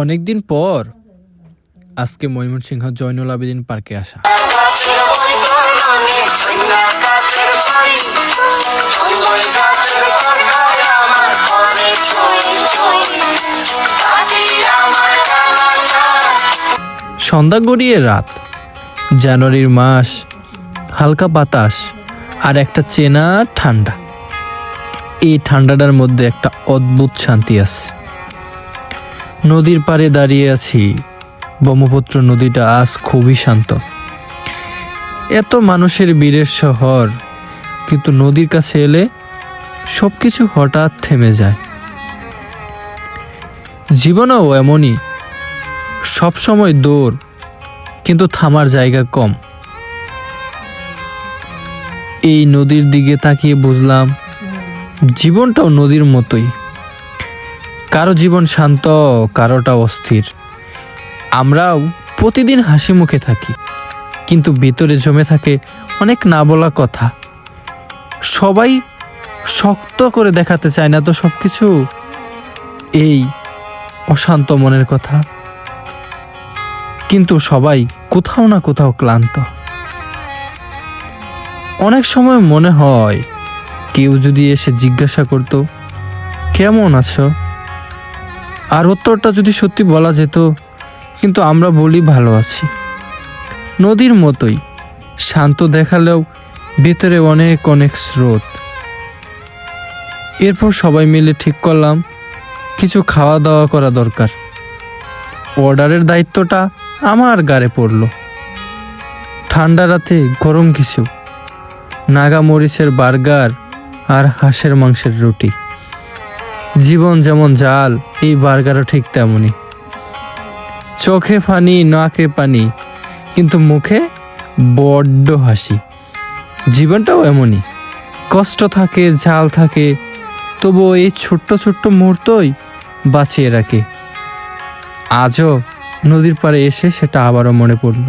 অনেকদিন পর আজকে ময়মনসিংহ জয়নুল আবেদিন পার্কে আসা। সন্ধ্যা গড়িয়ে রাত, জানুয়ারির মাস, হালকা বাতাস আর একটা চেনা ঠান্ডা। এই ঠান্ডাটার মধ্যে একটা অদ্ভুত শান্তি আছে। নদীর পাড়ে দাঁড়িয়ে আছি। ব্রহ্মপুত্র নদীটা আজ খুবই শান্ত। এত মানুষের ভিড়ের শহর, কিন্তু নদীর কাছে এলে সবকিছু হঠাৎ থেমে যায়। জীবনেও এমনই, সবসময় দৌড়, কিন্তু থামার জায়গা কম। এই নদীর দিকে তাকিয়ে বুঝলাম জীবনটাও নদীর মতোই। কারো জীবন শান্ত, কারোটা অস্থির। আমরাও প্রতিদিন হাসি মুখে থাকি, কিন্তু ভিতরে জমে থাকে অনেক না বলা কথা। সবাই শক্ত করে দেখাতে চায় না তো সবকিছু, এই অশান্ত মনের কথা। কিন্তু সবাই কোথাও না কোথাও ক্লান্ত। অনেক সময় মনে হয় কেউ যদি এসে জিজ্ঞাসা করতো কেমন আছো, আর উত্তরটা যদি সত্যি বলা যেত, কিন্তু আমরা বলি ভালো আছি। নদীর মতোই শান্ত দেখালেও ভিতরে অনেক অনেক স্রোত। এরপর সবাই মিলে ঠিক করলাম কিছু খাওয়া দাওয়া করা দরকার। অর্ডারের দায়িত্বটা আমার গাড়ে পড়ল। ঠান্ডা রাতে গরম কিছু, নাগা মরিচের বার্গার আর হাঁসের মাংসের রুটি। জীবন যেমন জাল, এই বার্গারও ঠিক তেমনই। চোখে পানি, নাকে পানি, কিন্তু মুখে বড্ড হাসি। জীবনটাও এমনই, কষ্ট থাকে, ঝাল থাকে, তবুও এই ছোট্ট ছোট্ট মুহূর্তই বাঁচিয়ে রাখে। আজও নদীর পাড়ে এসে সেটা আবারও মনে পড়ল।